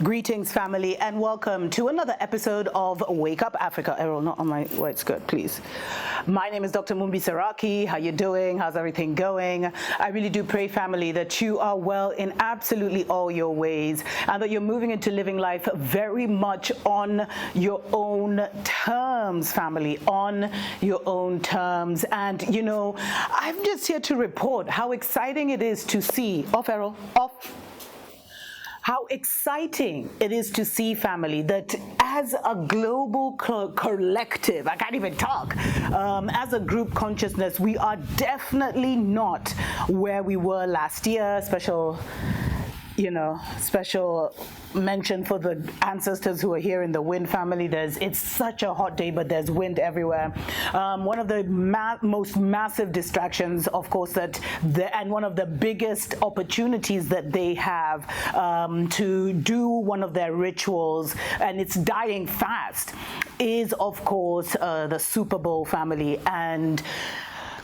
Greetings, family, and welcome to another episode of Wake Up Africa. Errol, not on my white skirt, please. My name is Dr. Mumbi Saraki. How you doing? How's everything going? I really do pray, family, that you are well in absolutely all your ways and that you're moving into living life very much on your own terms, family, on your own terms. And, you know, I'm just here to report how exciting it is to see, Errol, how exciting it is to see, family, that as a global collective, I can't even talk, as a group consciousness, we are definitely not where we were last year. Special mention for the ancestors who are here in the wind family. It's such a hot day, but there's wind everywhere. One of the most massive distractions, of course, and one of the biggest opportunities that they have to do one of their rituals, and it's dying fast, is, of course, the Super Bowl, family. And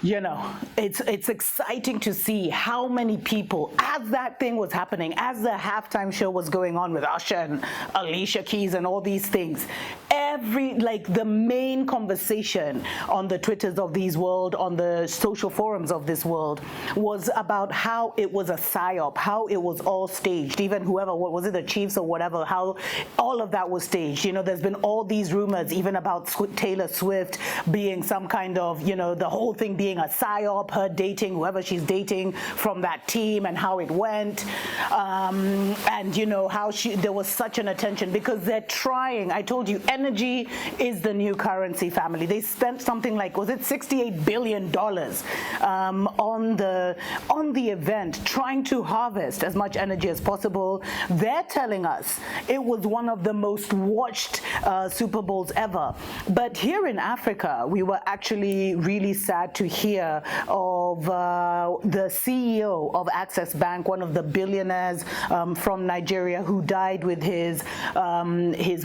you know, it's exciting to see how many people, as that thing was happening, as the halftime show was going on with Usher and Alicia Keys and all these things, the main conversation on the Twitters of these world, on the social forums of this world, was about how it was a psyop, how it was all staged. Even whoever, what was it, the Chiefs or whatever, how all of that was staged. You know, there's been all these rumors, even about Taylor Swift being some kind of, you know, the whole thing being a psyop, her dating whoever she's dating from that team, and how it went, and you know how there was such an attention because they're trying. I told you, energy is the new currency, family. They spent something like, was it $68 billion on the event, trying to harvest as much energy as possible. They're telling us it was one of the most watched Super Bowls ever. But here in Africa, we were actually really sad to hear of the CEO of Access Bank, one of the billionaires from Nigeria, who died with his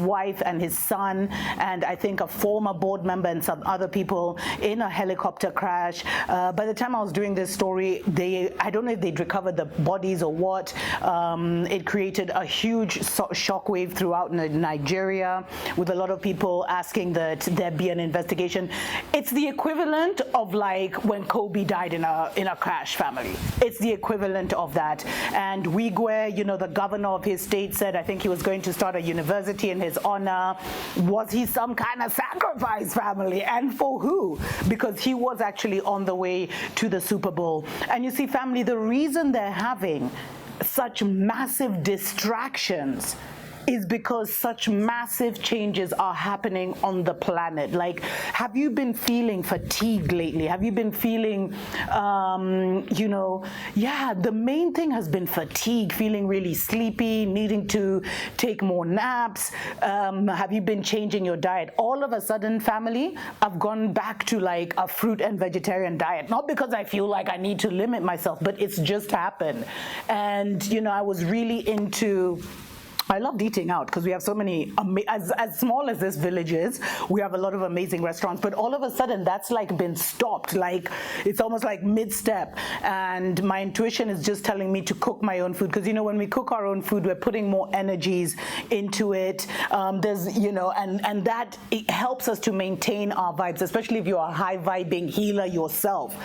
wife and his son, and I think a former board member and some other people in a helicopter crash. By the time I was doing this story, I don't know if they'd recovered the bodies or what. It created a huge shockwave throughout Nigeria, with a lot of people asking that there be an investigation. It's the equivalent of like when Kobe died in a crash, family. It's the equivalent of that. And Wigwe, you know, the governor of his state, said I think he was going to start a university in his honor. Was he some kind of sacrifice, family? And for who? Because he was actually on the way to the Super Bowl. And you see, family, the reason they're having such massive distractions is because such massive changes are happening on the planet. Like, have you been feeling fatigued lately? Have you been feeling, the main thing has been fatigue, feeling really sleepy, needing to take more naps. Have you been changing your diet? All of a sudden, family, I've gone back to like a fruit and vegetarian diet. Not because I feel like I need to limit myself, but it's just happened. And, you know, I was really I loved eating out because we have so many, as small as this village is, we have a lot of amazing restaurants, but all of a sudden that's like been stopped. Like it's almost like mid-step, and my intuition is just telling me to cook my own food because, you know, when we cook our own food, we're putting more energies into it. There's, you know, and that it helps us to maintain our vibes, especially if you're a high vibing healer yourself.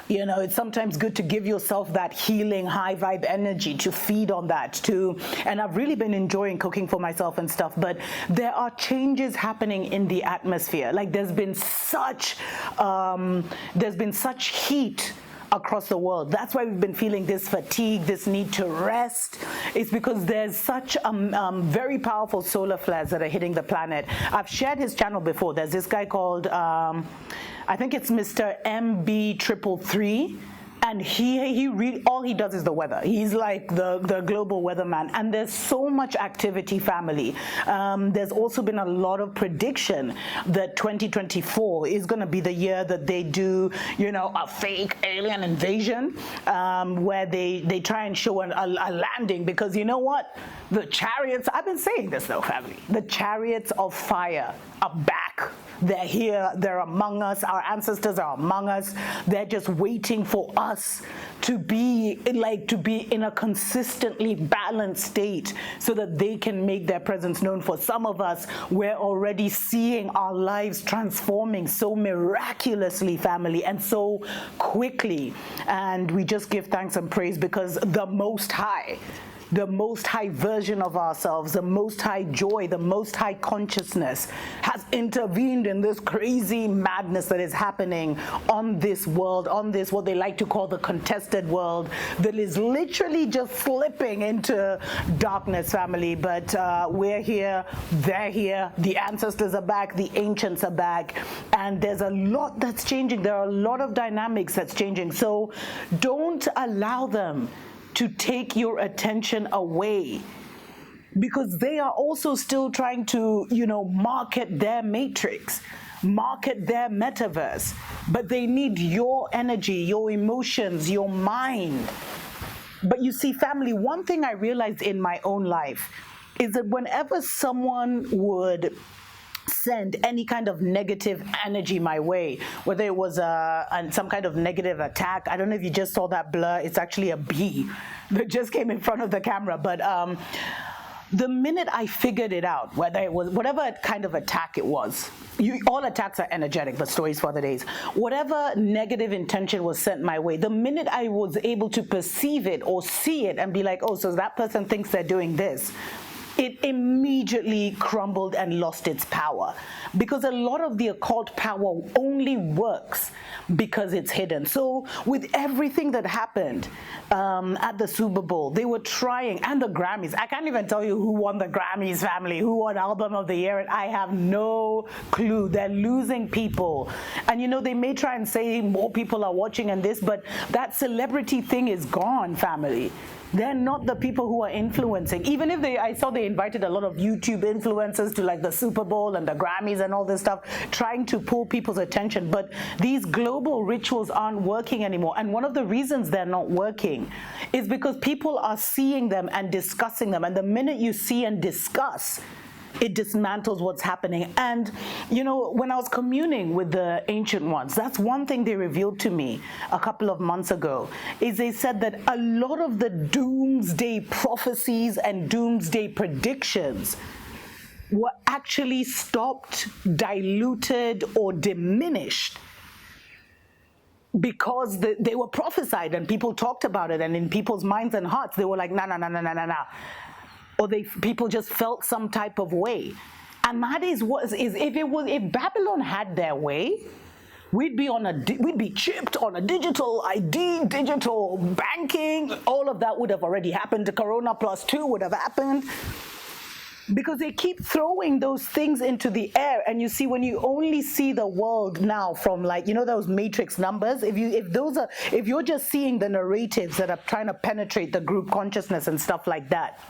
You know, it's sometimes good to give yourself that healing, high vibe energy, to feed on that too. And I've really been enjoying cooking for myself and stuff, but there are changes happening in the atmosphere. Like there's been such heat across the world. That's why we've been feeling this fatigue, this need to rest. It's because there's such very powerful solar flares that are hitting the planet. I've shared his channel before. There's this guy called, I think it's Mr. MB333. And all he does is the weather. He's like the global weatherman. And there's so much activity, family. There's also been a lot of prediction that 2024 is going to be the year that they do, you know, a fake alien invasion, where they try and show a landing. Because you know what? The chariots, I've been saying this though, family, the chariots of fire are back. They're here, they're among us, our ancestors are among us. They're just waiting for us to be in a consistently balanced state so that they can make their presence known. For some of us, we're already seeing our lives transforming so miraculously, family, and so quickly. And we just give thanks and praise because the Most High version of ourselves, the Most High joy, the Most High consciousness has intervened in this crazy madness that is happening on this world, on this what they like to call the contested world, that is literally just slipping into darkness, family. But we're here, they're here, the ancestors are back, the ancients are back, and there's a lot that's changing. There are a lot of dynamics that's changing. So don't allow them to take your attention away, because they are also still trying to, market their matrix, market their metaverse, but they need your energy, your emotions, your mind. But you see, family, one thing I realized in my own life is that whenever someone would send any kind of negative energy my way, whether it was some kind of negative attack. I don't know if you just saw that blur. It's actually a bee that just came in front of the camera. But the minute I figured it out, whether it was whatever kind of attack it was, all attacks are energetic, but stories for other days. Whatever negative intention was sent my way, the minute I was able to perceive it or see it and be like, oh, so that person thinks they're doing this, it immediately crumbled and lost its power, because a lot of the occult power only works because it's hidden. So with everything that happened at the Super Bowl, they were trying, and the Grammys, I can't even tell you who won the Grammys, family, who won Album of the Year, and I have no clue. They're losing people. And they may try and say more people are watching and this, but that celebrity thing is gone, family. They're not the people who are influencing. Even if I saw they invited a lot of YouTube influencers to like the Super Bowl and the Grammys and all this stuff, trying to pull people's attention. But these global rituals aren't working anymore. And one of the reasons they're not working is because people are seeing them and discussing them. And the minute you see and discuss, it dismantles what's happening. And, when I was communing with the ancient ones, that's one thing they revealed to me a couple of months ago, is they said that a lot of the doomsday prophecies and doomsday predictions were actually stopped, diluted, or diminished because they were prophesied and people talked about it, and in people's minds and hearts, they were like, nah. Or people just felt some type of way. And that is if Babylon had their way, we'd be chipped on a digital ID, digital banking, all of that would have already happened. The Corona plus 2 would have happened. Because they keep throwing those things into the air, and you see, when you only see the world now from those matrix numbers, if you're just seeing the narratives that are trying to penetrate the group consciousness and stuff like that,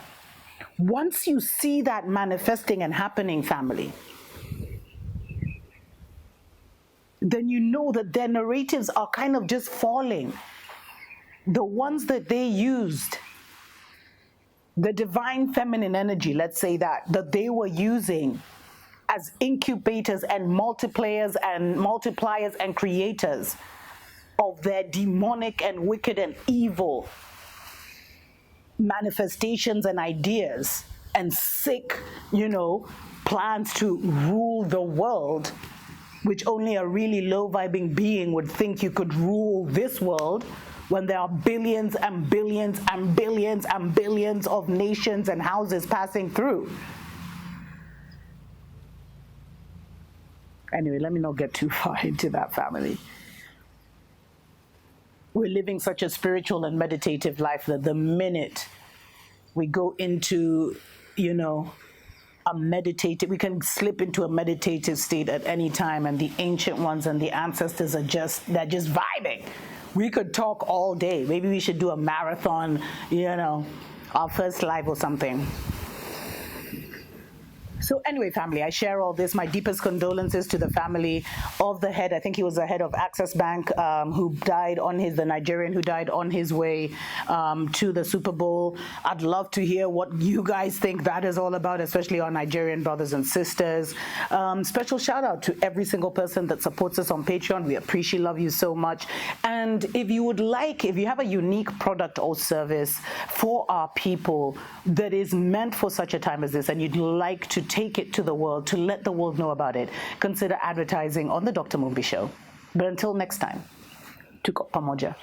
once you see that manifesting and happening, family, then you know that their narratives are kind of just falling. The ones that they used, the divine feminine energy, let's say that they were using as incubators and multipliers and creators of their demonic and wicked and evil manifestations and ideas and sick, plans to rule the world, which only a really low-vibing being would think you could rule this world, when there are billions and billions and billions and billions of nations and houses passing through. Anyway, let me not get too far into that, family. We're living such a spiritual and meditative life that the minute we go into, we can slip into a meditative state at any time, and the ancient ones and the ancestors they're just vibing. We could talk all day. Maybe we should do a marathon, our first live or something. So anyway, family, I share all this. My deepest condolences to the family of the head. I think he was the head of Access Bank, who died on the Nigerian who died on his way to the Super Bowl. I'd love to hear what you guys think that is all about, especially our Nigerian brothers and sisters. Special shout out to every single person that supports us on Patreon. We appreciate, love you so much. And if you have a unique product or service for our people that is meant for such a time as this, and you'd like to take it to the world, to let the world know about it, consider advertising on the Dr. Mumbi Show. But until next time, tuko pamoja.